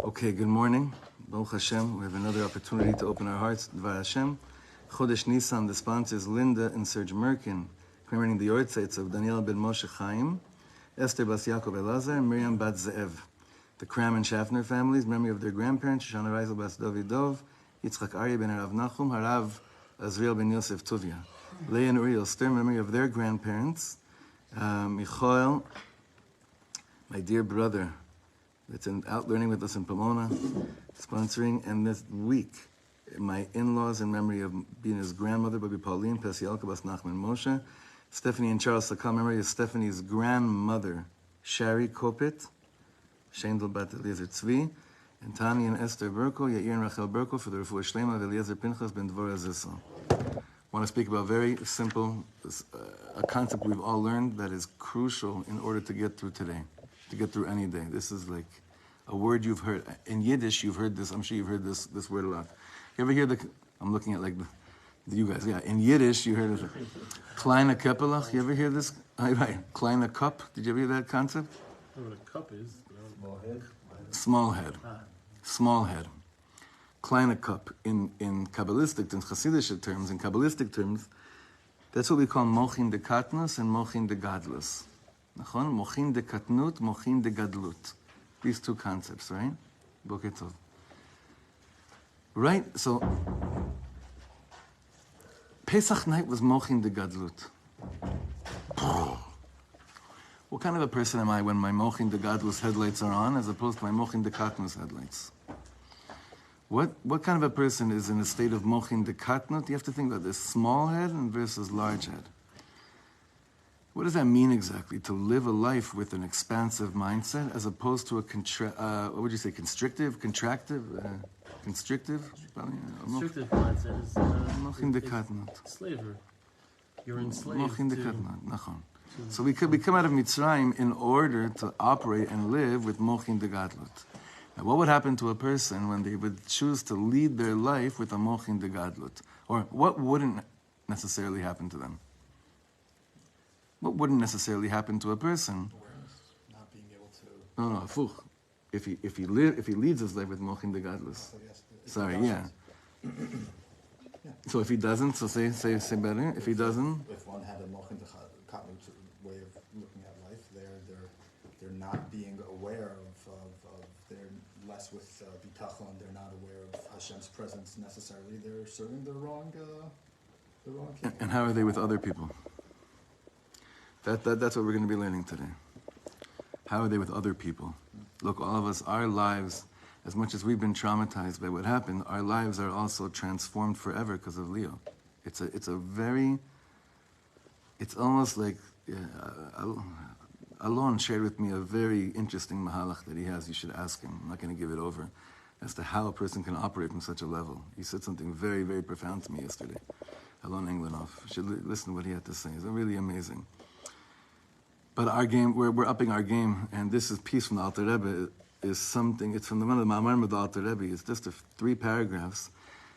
Okay, good morning. Baruch Hashem. We have another opportunity to open our hearts. Dvar Hashem. Chodesh Nisan, the sponsors Linda and Serge Merkin, commemorating the Yortzeits of Daniel ben Moshe Chaim, Esther Bas Yaakov Elazar, and Miriam Bat Ze'ev. The Kram and Schaffner families, memory of their grandparents, Shoshana Reisel Bas Davidov, Yitzchak Aryeh ben Harav Nachum, Harav Azriel ben Yosef Tuvia. Leah and Uriel Stern, memory of their grandparents, Michael, my dear brother, that's out learning with us in Pomona, sponsoring, and this week, my in-laws in memory of being his grandmother, Babi Pauline, Pesielka Bas Nachman Moshe, Stephanie and Charles Sakal, memory of Stephanie's grandmother, Shari Kopit, Shendel Bat Eliezer Tzvi, and Tani and Esther Berko, Yair and Rachel Berko for the Refuah Shlema of Eliezer Pinchas ben Dvorah Zissel. I want to speak about very simple, a concept we've all learned that is crucial in order to get through today, to get through any day. This is like a word you've heard. In Yiddish, you've heard this. I'm sure you've heard this word a lot. You ever hear I'm looking at like you guys. Yeah, in Yiddish, you heard it. Kleine Keppelach. You ever hear this? Right. Kleine Cup. Did you ever hear that concept? I know what a cup is. Small head. Small head. Small head. Kleine Cup. In Kabbalistic, in Hasidic terms, in Kabbalistic terms, that's what we call mohin de katnus and mohin de gadlus. Nachon? Mohin de katnut, mohin de gadlut. These two concepts, right? Boker tov. Right, so Pesach night was mohin de gadlut. What kind of a person am I when my mohin de gadlus headlights are on as opposed to my mohin de katnus headlights? What kind of a person is in a state of mohin de katnut? You have to think about this small head versus large head. What does that mean exactly? To live a life with an expansive mindset as opposed to a what would you say, constrictive, contractive, constrictive? Constrictive mindset is mohin de katnut. Slavery. You're enslaved. Mohin de katnut, nachon. So we come out of Mitzrayim in order to operate and live with mohin de gadlut. Now, what would happen to a person when they would choose to lead their life with a mohin de gadlut? Or what wouldn't necessarily happen to them? What wouldn't necessarily happen to a person? Awareness, not being able to. No, fuch. If he leads his life with mohin de gadlus. Sorry, yeah. So if he doesn't, so say better. If he doesn't, If one had a mohin de katnut way of looking at life, they're not being aware of they're less with bitachon. They're not aware of Hashem's presence necessarily. They're serving the wrong king. and how are they with other people? That's what we're going to be learning today. How are they with other people? Look, all of us, our lives, as much as we've been traumatized by what happened, our lives are also transformed forever because of Leo. It's almost like Alon shared with me a very interesting mahalach that he has. You should ask him. I'm not going to give it over as to how a person can operate from such a level. He said something very, very profound to me yesterday. Alon Englenoff. You should listen to what he had to say. It's really amazing. But our game, we're upping our game, and this is piece from the Alter Rebbe, is something, it's from one of the Ma'amarim of the Alter Rebbe, it's just 3 paragraphs.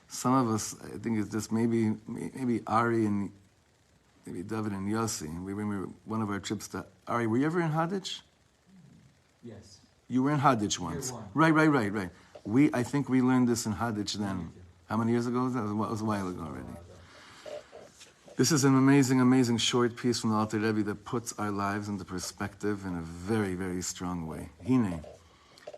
Some of us, I think it's just maybe Ari and maybe David and Yossi. We remember one of our trips to, Ari, were you ever in Haditch? Yes. You were in Haditch once. Year one. Right. I think we learned this in Haditch then. How many years ago was that? It was a while ago already. This is an amazing, amazing short piece from the Alter Rebbe that puts our lives into perspective in a very, very strong way. Hine,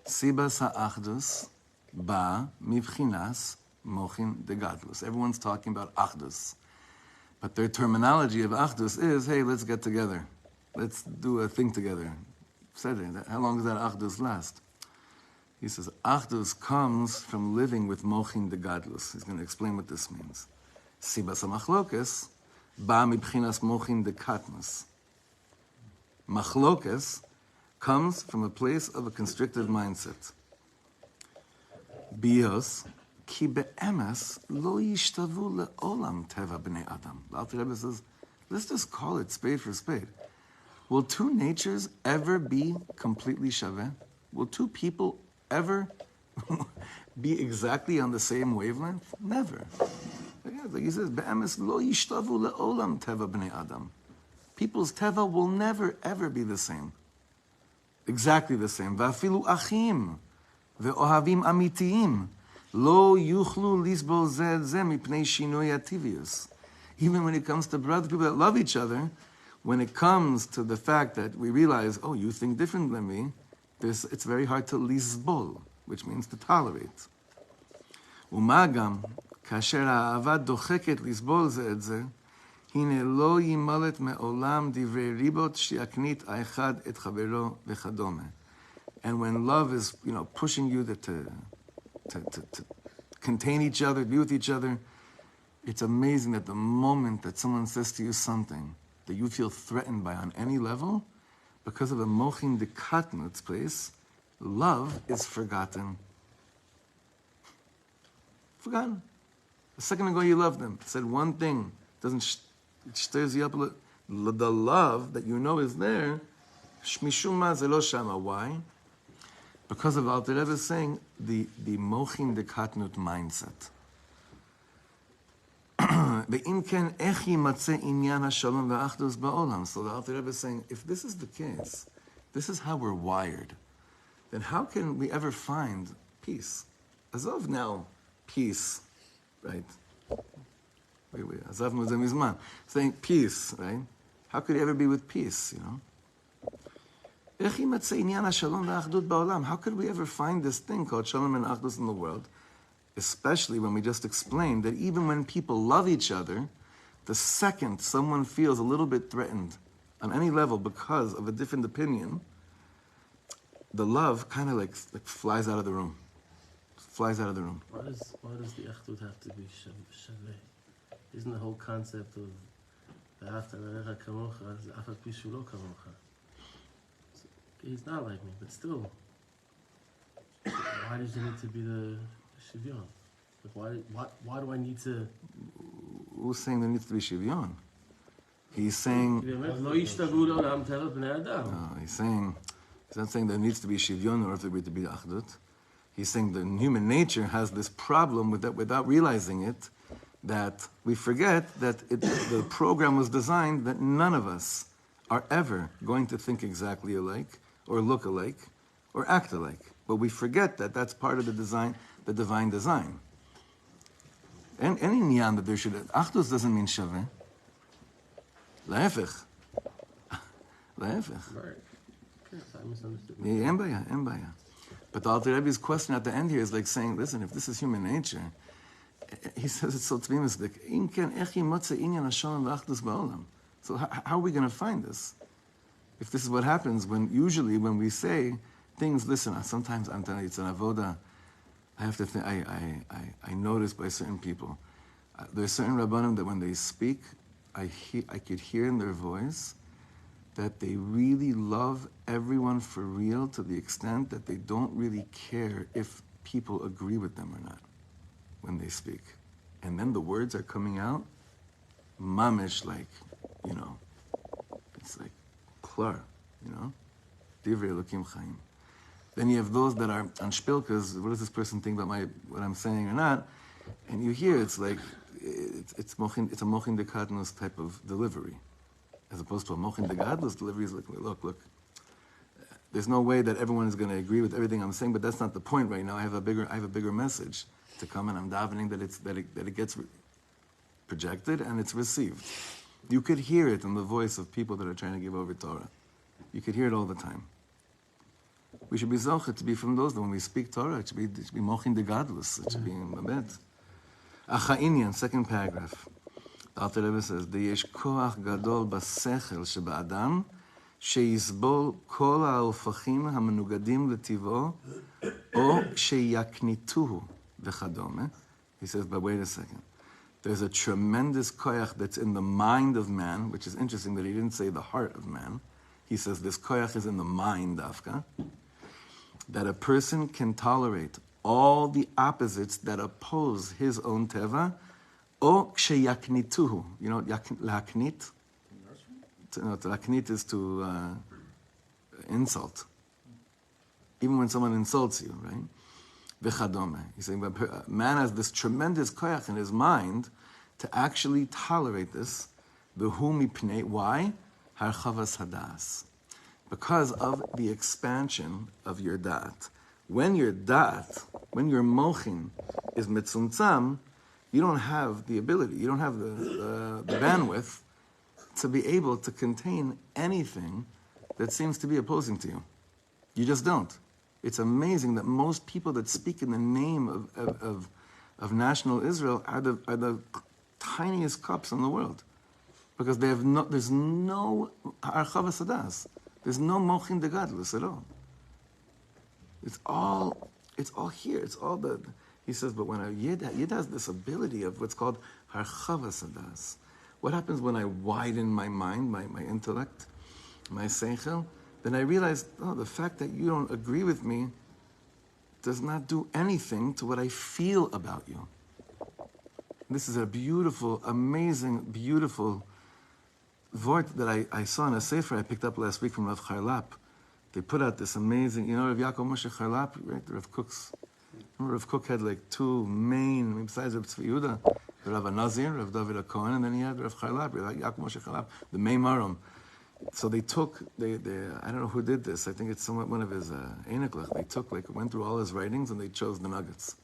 Sibas ha'achdus ba mivchinas mohin de gadlus. Everyone's talking about achdus. But their terminology of achdus is, hey, let's get together. Let's do a thing together. How long does that achdus last? He says, achdus comes from living with mohin de gadlus. He's going to explain what this means. Sibas ha'machlokes ba mibchinas mohin de katnus. Machlokes comes from a place of a constrictive mindset. Bios ki be'emes lo yishtavu le'olam teva b'nei adam. The Alter Rebbe says, let's just call it spade for spade. Will 2 natures ever be completely shaveh? Will 2 people ever be exactly on the same wavelength? Never. Like he says, be'emes lo yishtavu le'olam teva b'nei adam. People's teva will never ever be the same. Exactly the same. Va'afilu achim. ואוהבים אמיתיים, לא יוכלו לסבול זה את זה מפני שינוי הטבעיוס. Even when it comes to brother people that love each other, when it comes to the fact that we realize, oh, you think different than me, it's very hard to lisbol, which means to tolerate. ומה גם, כאשר האהבה דוחקת לסבול זה את זה, הנה לא ימלט מעולם דברי ריבות שיקנית האחד את חברו וכדומה. And when love is, pushing you to contain each other, be with each other, it's amazing that the moment that someone says to you something that you feel threatened by on any level, because of a mohin de katnut's place, love is forgotten. Forgotten. A second ago you loved them, said one thing, it stirs you up a little. The love that you know is there, shmishum ma ze lo shama. Why? Because of Alter Rebbe saying the mohin de katnut mindset. So the Alter Rebbe is saying, if this is the case, this is how we're wired, then how can we ever find peace? As of now, peace, right? Saying peace, right? How could you ever be with peace, How could we ever find this thing called Shalom and Achdus in the world? Especially when we just explained that even when people love each other, the second someone feels a little bit threatened on any level because of a different opinion, the love kind of like flies out of the room. Flies out of the room. Why does the Achdut have to be shaveh? Isn't the whole concept of V'ahavta l'recha kamocha is af al pi shu lo kamocha? He's not like me, but still, why does there need to be the shivyon? Like why do I need to? Who's saying there needs to be shivyon? He's saying. No, he's not saying there needs to be shivyon in order for it to be achdut. He's saying that human nature has this problem with that without realizing it, that we forget that the program was designed that none of us are ever going to think exactly alike, or look alike, or act alike. But we forget that that's part of the design, the divine design. And any niyan that there should... Achdus doesn't mean shaveh. La'efech. La'efech. Right. Okay, so I misunderstood. En baya. But the Alter Rebbe's question at the end here is like saying, listen, if this is human nature, he says it's so tmimistic. So how are we going to find this? If this is what happens usually when we say things, listen, sometimes I'm telling you, it's an avoda. I have to think, I notice by certain people. There's certain Rabbanim that when they speak, I could hear in their voice that they really love everyone for real to the extent that they don't really care if people agree with them or not when they speak. And then the words are coming out, mamish, like, it's like klar, divrei Elokim chaim. Then you have those that are on shpilkas, what does this person think about what I'm saying or not? And you hear it's like, it's a mohin de katnus type of delivery. As opposed to a mohin de gadlus delivery is like, look, there's no way that everyone is going to agree with everything I'm saying, but that's not the point right now. I have a bigger message to come, and I'm davening that it gets projected and it's received. You could hear it in the voice of people that are trying to give over Torah. You could hear it all the time. We should be zocheh to be from those that when we speak Torah, it should be mohin de gadlus. It should be in Mabet. Acha'inyan, second paragraph. The Alter Rebbe says, "Deyesh koach gadol basechel sheba'adam sheyisbol kol ha'ofachim hamenugadim letiv'o o sheyaknituhu v'chadome." He says, but wait a second. There's a tremendous koach that's in the mind of man, which is interesting that he didn't say the heart of man. He says this koach is in the mind, dafka, that a person can tolerate all the opposites that oppose his own teva, o ksheyaknituhu. You know, laknit? Laknit is to insult. Even when someone insults you, right? V'chadome. He's saying that man has this tremendous koyach in his mind to actually tolerate this. V'hu mipnei. Why? Harchavas hadas. Because of the expansion of your da'at. When your mohin is mitzumtzam, you don't have the ability, you don't have the bandwidth to be able to contain anything that seems to be opposing to you. You just don't. It's amazing that most people that speak in the name of national Israel are the tiniest cups in the world, because there's no archavas hadas. There's no mohin de gadlus at all. It's all here. It's all the. He says, but when a yid has this ability of what's called harchavas hadas. What happens when I widen my mind, my intellect, my seichel? Then I realize, the fact that you don't agree with me does not do anything to what I feel about you. This is a beautiful, amazing, beautiful vort that I saw in a sefer I picked up last week from Rav Charlap. They put out this amazing, Rav Yaakov Moshe Charlap, right? Rav Kook's. Remember, Rav Kook had like two main, besides Rav Tzvi Yehuda, Rav Nazir, Rav David HaKohen, and then he had Rav Charlap, Rav Yaakov Moshe Charlap, the Meimarim. So they took, I don't know who did this, I think it's one of his Einiklach. They went through all his writings and they chose the nuggets.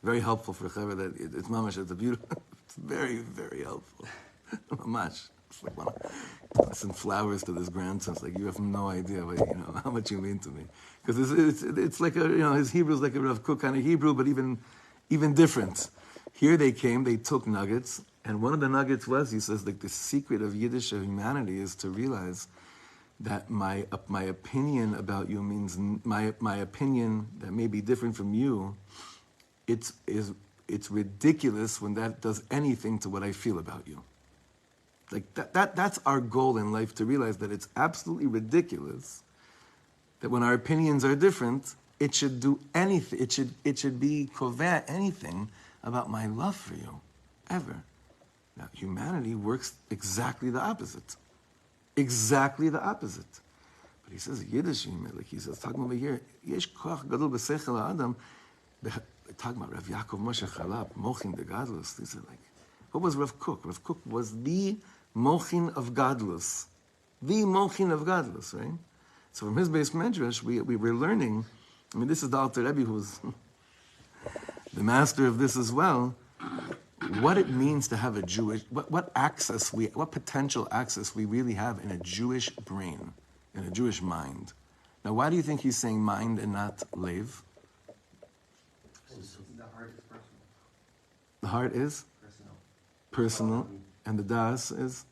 Very helpful for Chaver that it's mamash, it's a beautiful, it's very, very helpful. Mamash. It's like some flowers to this grandson. It's like, you have no idea how much you mean to me. Because it's like his Hebrew's like a Rav Kook kind of Hebrew, but even different. Here they took nuggets, and one of the nuggets was, he says, like the secret of Yiddish humanity is to realize that my opinion about you means my opinion that may be different from you. It's ridiculous when that does anything to what I feel about you. Like that's our goal in life, to realize that it's absolutely ridiculous that when our opinions are different, it should do anything. It should be koveh anything about my love for you, ever. Now, humanity works exactly the opposite. Exactly the opposite. But he says, Yiddish, like he says, talking over here, yesh koach gadol b'seichel ha'adam, talking about Rav Yaakov Moshe Charlap, mohin de gadlus. These are like, what was Rav Kook? Rav Kook was the mohin of gadlus. The mohin of gadlus, right? So from his base medrash, we were learning, this is the Alter Rebbe, who's the master of this as well, what it means to have a Jewish, what potential access we really have in a Jewish brain, in a Jewish mind. Now, why do you think he's saying mind and not lev? The heart is personal. The heart is? Personal. And the das is?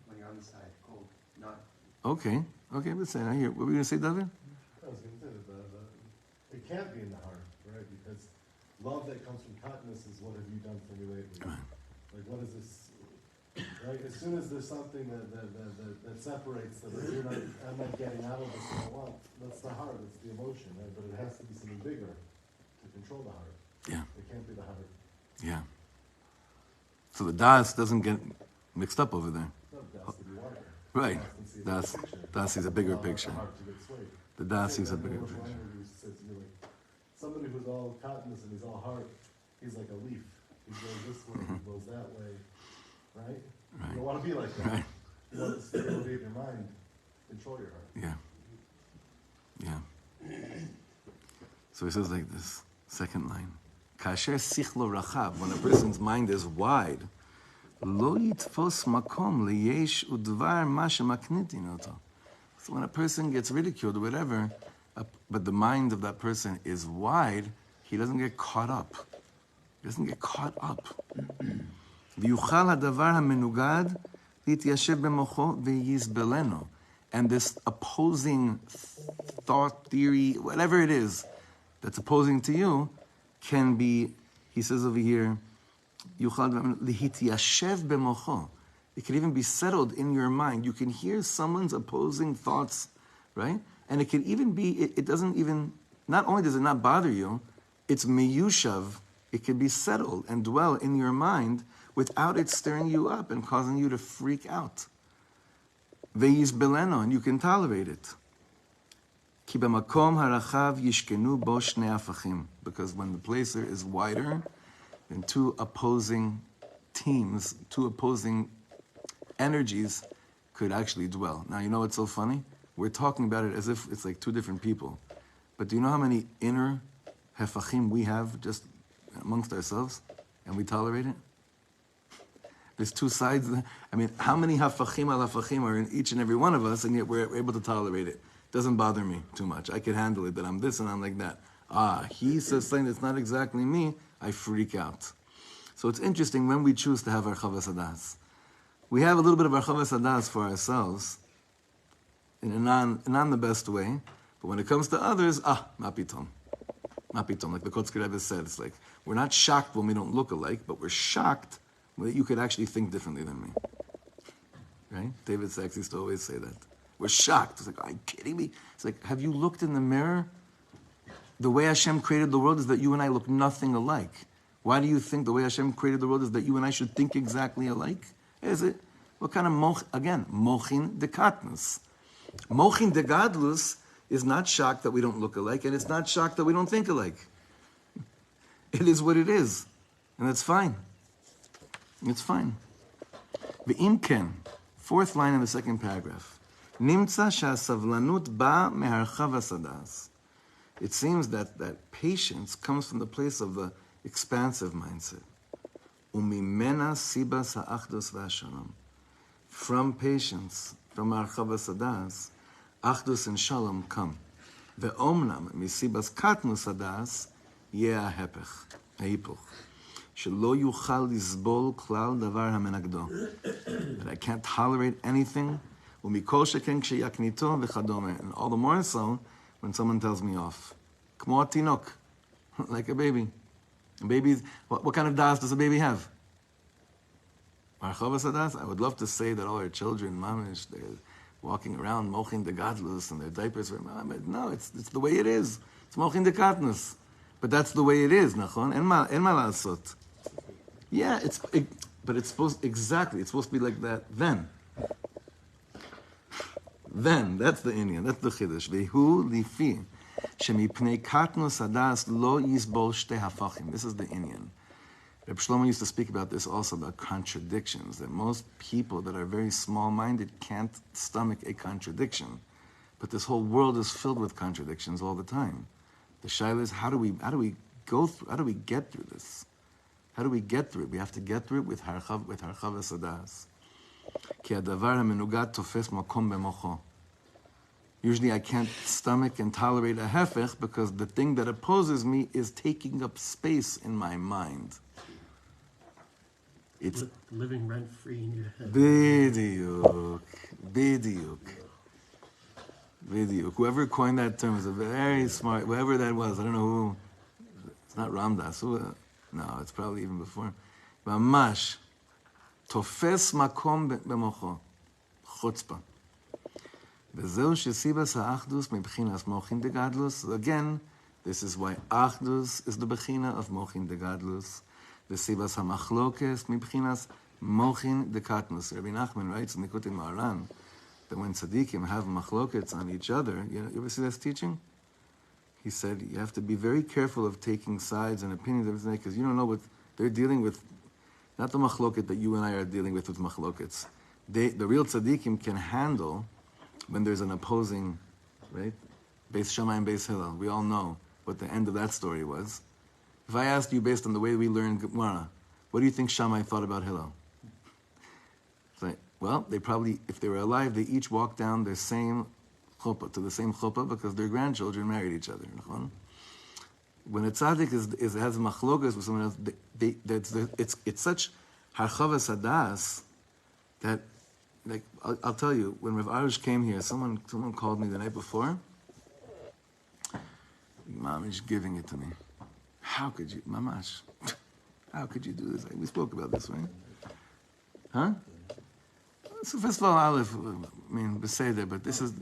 When you're on the side, cold, not... Okay, let's say, I hear. What were you going to say, David? I was going to say that it can't be in the heart, right? Because love that comes from kindness is, what have you done for me lately? Right. Like, what is this? Right? As soon as there's something that separates, that I'm not getting out of this what I want, that's the heart, it's the emotion, right? But it has to be something bigger to control the heart. Yeah. It can't be the heart. Yeah. So the das doesn't get mixed up over there. No, that's to be water. Right. Das is a bigger picture. The das is a bigger picture. Somebody who's all kindness and he's all heart, he's like a leaf. He goes this way, he goes that way, right? Right. You don't want to be like that. Right. You want the stability of your mind, control your heart. Yeah. So he says like this, second line. Kasher sichlo rachav, when a person's mind is wide, lo yitfos makom liyesh udvar ma shemaknitin oto. So when a person gets ridiculed or whatever, but the mind of that person is wide, he doesn't get caught up. He doesn't get caught up. V'yuchal hadavar hamenugad lityashev b'mocho v'yizbeleno. And this opposing thought, theory, whatever it is that's opposing to you, can be, he says over here, yuchal lityashev b'mocho. It can even be settled in your mind. You can hear someone's opposing thoughts, right? And it can even be, it doesn't even, not only does it not bother you, it's miyushav. It can be settled and dwell in your mind without it stirring you up and causing you to freak out. Ve'yiz beleno, and you can tolerate it. Ki b'makom harachav yishkenu bo shnei afachim. Because when the place is wider, then two opposing teams, two opposing energies could actually dwell. Now, you know what's so funny? we're talking about it as if it's like two different people. But do you know how many inner hefachim we have just amongst ourselves, and we tolerate it? There's two sides. I mean, how many hafachim al hafachim are in each and every one of us, and yet we're able to tolerate it? Doesn't bother me too much. I can handle it, that I'm this and I'm like that. He says something that's not exactly me, I freak out. So it's interesting when we choose to have archavas hadas. We have a little bit of archavas hadas for ourselves in a non the best way, but when it comes to others, mapitom. Mapitom, like the Kotzker Rebbe said, it's like, we're not shocked when we don't look alike, but we're shocked that you could actually think differently than me. Right? David Sachs used to always say that. We're shocked. It's like, are you kidding me? It's like, have you looked in the mirror? The way Hashem created the world is that you and I look nothing alike. Why do you think the way Hashem created the world is that you and I should think exactly alike? Is it? What kind of mohin de katnus. Mohin de gadlus is not shocked that we don't look alike, and it's not shocked that we don't think alike. It is what it is. And that's fine. It's fine. Ve'im ken, fourth line in the second paragraph. Nimtza sha'savlanut ba meharchavas hadas. It seems that patience comes from the place of the expansive mindset. Umimena sibas ha'achdus v'ashalom. From patience, from harchavas hadas, achdus and shalom come. Ve'omnam misibas katnus hadas yeh ha'hepech, ha'hipuch. Shelo yuchal lizbol klal davar hamenagdo. That I can't tolerate anything. Umikol sheken ksheyaknito v'chadome. And all the more so when someone tells me off. Kmo tinok, like a baby. A baby, what kind of das does a baby have? Archavas hadas? I would love to say that all our children, mamish, they're walking around mohin de gadlus and their diapers are, but no, it's the way it is. It's mohin de katnus. But that's the way it is, nachon? En ma lasot. Yeah, but it's supposed it's supposed to be like that then. Then, that's the Indian, that's the Chiddush. Vehu lifi, shemipnei katnus hadas lo yisbol shte hafachim. This is the Indian. Rav Shlomo used to speak about this also, about contradictions, that most people that are very small-minded can't stomach a contradiction. But this whole world is filled with contradictions all the time. The shaila is, how do we get through this? How do we get through it? We have to get through it with harchavas hadas. Ki hadavar hamenugat tofes makom bemocho. Usually I can't stomach and tolerate a hefech because the thing that opposes me is taking up space in my mind. It's living rent-free in your head. Bidiyuk. Whoever coined that term is a very smart, whoever that was, I don't know who. It's not Ramdas. No, it's probably even before. Mamash. Tofes makom bemocho. Chutzpah. Vezeu shesibas ha'achdus mebchinas mochin de gadlus. Again, this is why achdus is the bechina of mochin de gadlus. Vesibas ha'machlokes mebchinas mochin de katnus. Rabbi Nachman writes in the Likutei Moharan that when tzaddikim have machlokets on each other, you ever see this teaching? He said you have to be very careful of taking sides and opinions, everything, because you don't know what they're dealing with. Not the machloket that you and I are dealing with machlokets. The real tzaddikim can handle when there's an opposing, right? Beis Shammai and Beis Hillel. We all know what the end of that story was. If I asked you based on the way we learned Gemara, what do you think Shammai thought about Hillel? It's like, well, they probably, if they were alive, they each walked down their same chuppah, to the same chuppah, because their grandchildren married each other. When a tzaddik has machlokas with someone else, it's such harchavas hadas that, like, I'll tell you, when Rav Arush came here, someone called me the night before. Mamish giving it to me. How could you, Mamash? How could you do this? We spoke about this, right? Huh? So first of all, Aleph, I mean, Beseder, but this is.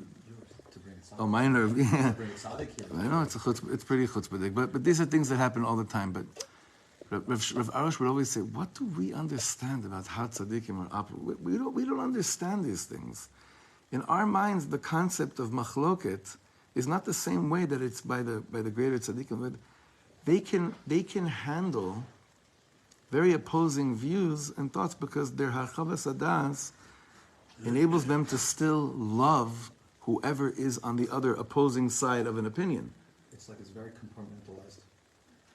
Oh, minor, yeah. I know it's pretty chutzpahdik, but these are things that happen all the time. But Rav Arush would always say, "What do we understand about how tzaddikim are operating? We don't understand these things. In our minds, the concept of machloket is not the same way that it's by the greater tzaddikim. But they can handle very opposing views and thoughts because their harchavas hadas enables them to still love whoever is on the other opposing side of an opinion. It's like it's very compartmentalized.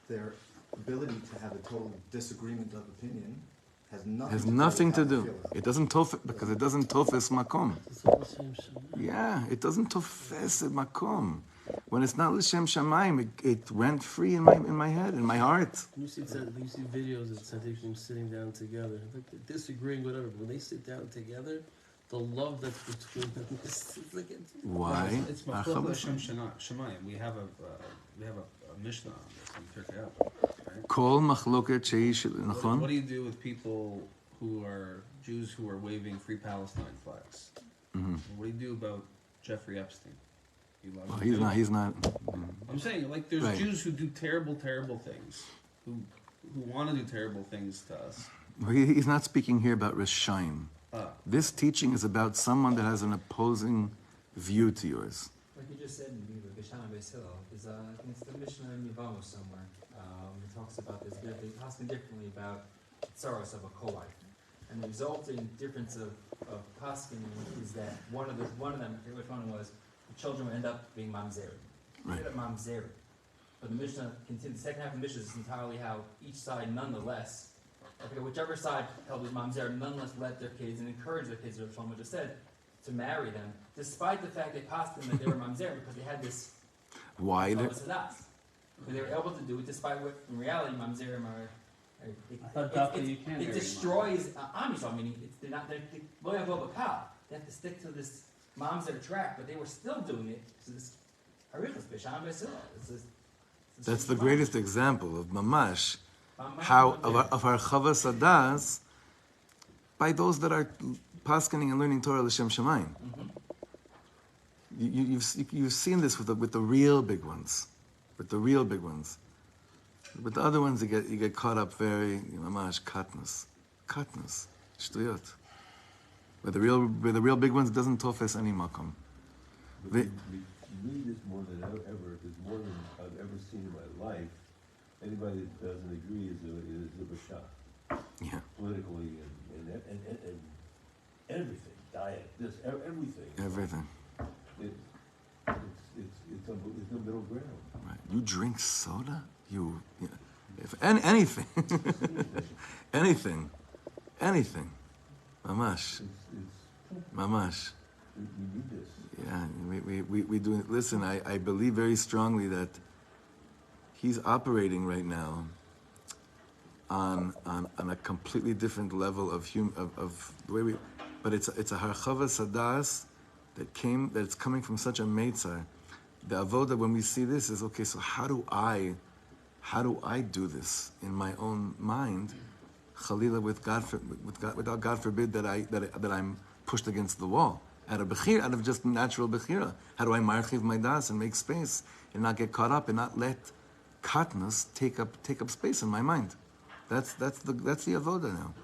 Their ability to have a total disagreement of opinion has nothing To to do do. with how they feel. It doesn't because it doesn't tofes makom. It's all L'Shem Shamayim. Yeah, it doesn't tofes it makom. When it's not l'shem shamayim, it rent free in my head, in my heart. You see videos of tzaddikim sitting down together, like they're disagreeing, whatever. But when they sit down together, the love that's between them is like it's, Why? It's Machloek L'Shem Shamayim. We have a Mishnah on this in Pirkei Avos, right? Kol machloket sheish What nachon. do you do with people who are Jews who are waving Free Palestine flags? What do you do about Jeffrey Epstein? You love Well, him? he's not. I'm saying, like, there's Right. Jews who do terrible, terrible things, who want to do terrible things to us. He's not speaking here about Rishaim. This teaching is about someone that has an opposing view to yours. Like you just said in the Geshama Beis Hillel, is I think it's the Mishnah in Yevamos somewhere. It talks about this. They're talking differently about tsaros of a co-wife, and the resulting difference of paskin is that one of them, I forget which one was, the children would end up being mamzerim. Right. End up mamzerim. But the Mishnah continues. The second half of the Mishnah is entirely how each side, nonetheless, I forget whichever side held as mamzerim, nonetheless let their kids and encourage their kids, as Rav Shlomo just said, to marry them, despite the fact they passed them that they were mamzerim because they had this. Why? But they were able to do it despite what, in reality, mamzerim are. I thought Dafka you can It marry destroys Am Yisrael, meaning they're not. They have to stick to this mamzer track, but they were still doing it. So this harichas b'sham b'sil. That's the greatest example of mamash. How of our chavas adas by those that are paskening and learning Torah l'shem shamayim. You've seen this with the real big ones, With the other ones, you get caught up very mamash katnus, shtuyot. But the real big ones doesn't tofes any makom. We read this more than ever. There's more than I've ever seen in my life. Anybody that doesn't agree is a bashah. Yeah. Politically and everything, diet, this, everything. Everything. It's the middle ground. Right. You drink soda? If anything, anything. Mamash. Mamash. We need this. Yeah, we do. Listen, I believe very strongly that he's operating right now on a completely different level of the way we. But it's a harchava sadas that's coming from such a meitzar. The avoda when we see this is okay. So how do I do this in my own mind? Chalila without God forbid that I'm pushed against the wall. Out of just natural bechira. How do I marchiv my das and make space and not get caught up and not let katnus take up space in my mind? That's the avoda now.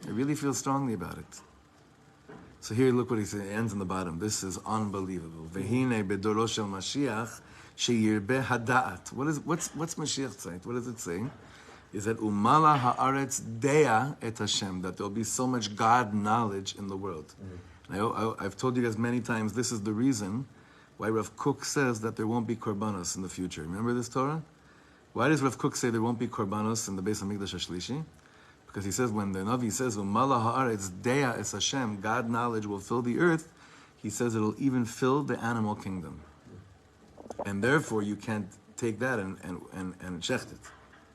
I really feel strongly about it. So here, look what he says. It ends in the bottom. This is unbelievable. Vehine bedoro shel Mashiach sheyirbe hada'at. What's Mashiach saying? What does it say? Is that umala haaretz dea et Hashem, that there'll be so much God knowledge in the world. I've told you guys many times, this is the reason why Rav Kook says that there won't be korbanos in the future. Remember this Torah? Why does Rav Kook say there won't be korbanos in the Beis HaMikdash HaShlishi? Because he says when the Navi says, Umala ha'aretz dea es Hashem, God knowledge will fill the earth, he says it'll even fill the animal kingdom. And therefore you can't take that and shecht it.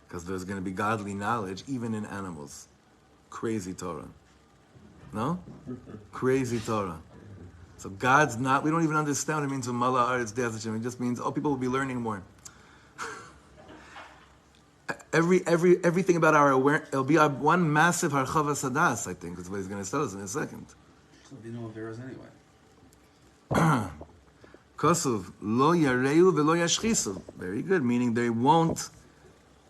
Because there's going to be godly knowledge even in animals. Crazy Torah. No? Crazy Torah. So God's not, we don't even understand what it means Umala ha'aretz dea es Hashem. It just means, people will be learning more. Everything about our awareness, it'll be one massive harchava sadas, I think, is what he's going to tell us in a second. So they know Averas anyway. Kosuv, lo yareu velo yashchisu. Very good, meaning they won't,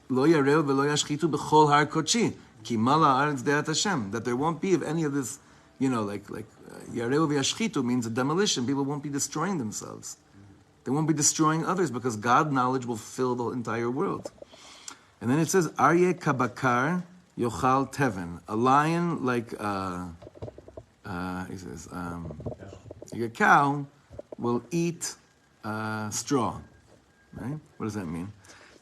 lo yareu velo yashchitu b'chol har kochi, ki mala aretz deat Hashem, that there won't be of any of this, like yareu v'yashchitu means a demolition. People won't be destroying themselves. They won't be destroying others because God knowledge will fill the entire world. And then it says, Aryeh kabakar yochal teven. A lion like, he says, a cow will eat straw. Right? What does that mean?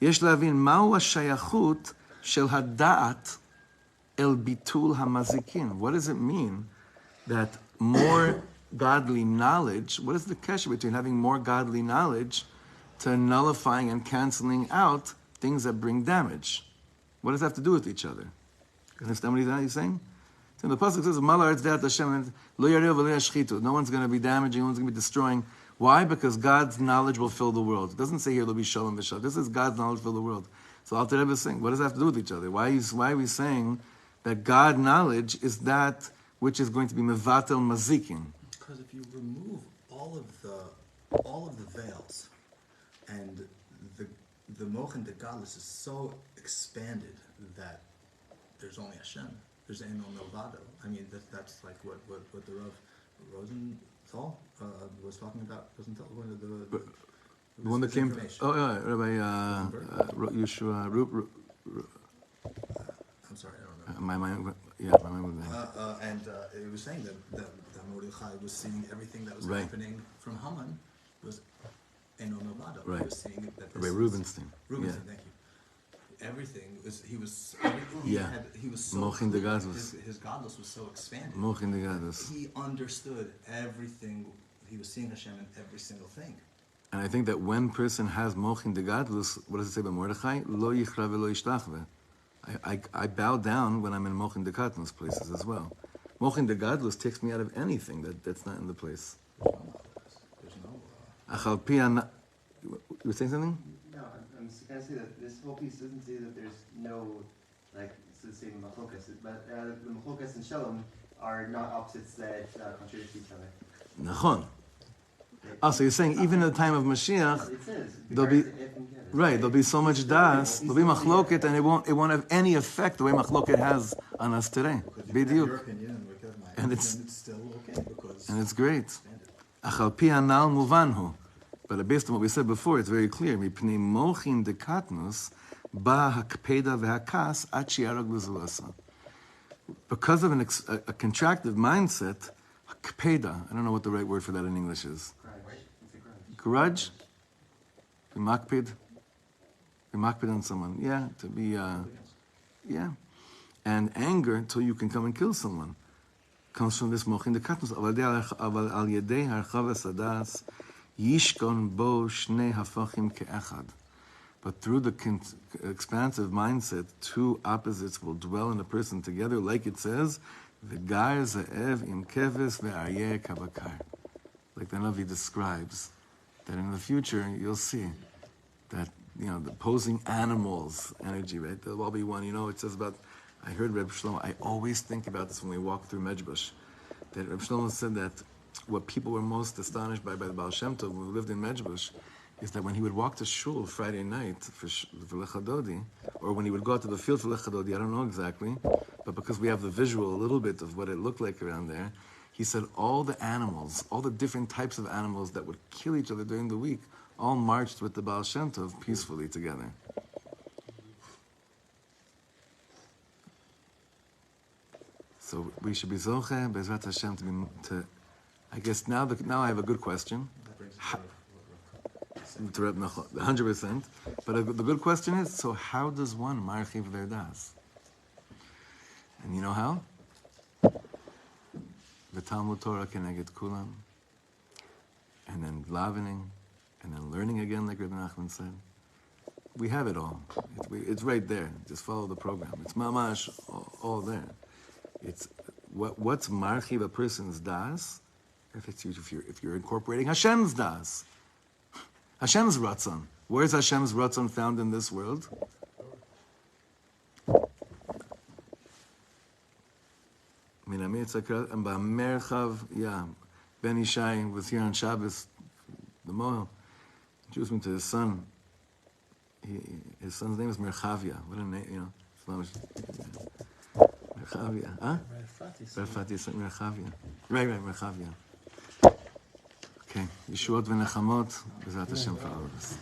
יש להבין מהו השייכות של הדעת אל ביטול המזיקין. What does it mean that more godly knowledge, what is the kesher between having more godly knowledge to nullifying and canceling out things that bring damage? What does that have to do with each other? You understand what he's saying? So the pasuk says, "Malar dat Hashem lo yareu v'lo yashchitu." No one's going to be damaging. No one's going to be destroying. Why? Because God's knowledge will fill the world. It doesn't say here there'll be shalom v'shalom. This is God's knowledge fill the world. So Alter Rebbe is saying, what does that have to do with each other? Why are we saying that God knowledge is that which is going to be mevatel mazikin? Because if you remove all of the veils, and the mohin, the godless, is so expanded that there's only Hashem. There's Eno Milvado. I mean, that's like what the Rav Rosenthal was talking about. Rosenthal, one of the one that came. Oh, yeah, Rabbi Yeshua. I'm sorry, I don't know. My mind was there. And it was saying that Mordechai was seeing everything that was Right. happening from Haman was Eno Milvado. Right. He was seeing that this Rabbi is- Rubenstein. Rubenstein, Yeah. thank you. Everything was he was Yeah. he was so Mohin the clear. Gadlus. His godless was so expanded. Mohin the Gadlus. He understood everything. He was seeing Hashem in every single thing. And I think that when person has mochin de gadlus, what does it say about Mordechai? Lo yichra v'lo yishtachve. I bow down when I'm in mochin de gadlus places as well. Mochin de gadlus takes me out of anything that's not in the place. There's no. Achal pi you were saying something? No, I'm just gonna say that this whole piece doesn't say that there's no, like, it's the same machlokas, but the machlokas and shalom are not opposites that contradict each other. Nachon. Oh, so you're saying even at the time of Mashiach, It says, there'll be regardless of if and if. right. There'll be so much das. There'll be machloket, and it won't have any effect the way machloket has on us today. Because you can have your B'diuk. opinion and we can have mine, And it's- then it's still okay because And it's great. expanded. Achal pi hanal muvanhu. But based on what we said before, it's very clear. Mipnei mochin de katnus ba hakpeda v'hakas ad shi'arog l'zulasa. Because of a contractive mindset, hakpeda, I don't know what the right word for that in English is. Grudge. It's a grudge. Grudge? Be makpid? Be makpid on someone. Yeah, to be, yeah. And anger until you can come and kill someone comes from this mochin de katnus. Aval al yedei harchavas hadas yishkon bo shnei hafachim ke'echad. But through the expansive mindset, two opposites will dwell in a person together, like it says, v'gar za'ev im keves ve'aryeh kavakar. Like the Navi describes, that in the future you'll see that, the opposing animals energy, right? There'll all be one. It says about, I heard Rav Shlomo, I always think about this when we walk through Medjbush, that Rav Shlomo said that what people were most astonished by the Baal Shem Tov when we lived in Medjbush is that when he would walk to shul Friday night for Lechadodi, or when he would go out to the field for Lechadodi, I don't know exactly, but because we have the visual a little bit of what it looked like around there, he said all the animals, all the different types of animals that would kill each other during the week, all marched with the Baal Shem Tov peacefully together. So we should be zoche, Bezrat Hashem, to I guess now I have a good question. That brings us Ha- to Reb 100%. But the good question is, so how does one marchiv their das? And you know how? The Talmud Torah keneged kulam, and then davening, and then learning again, like Rebbe Nachman said. We have it all. It's right there. Just follow the program. It's mamash all there. It's what's marchiv a person's das. If you're incorporating Hashem's das, Hashem's ratzon. Where's Hashem's ratzon found in this world? And Ba'merchav, yeah, Ben Ishai was here on Shabbos, the Mohel, introduced me to his son. His son's name is Merchavia. What a name, Merchavia, huh? Rafati said Merchavia. Right, Merchavia. Okay, Yeshuot v'nechamot, B'ezrat Hashem for all of us.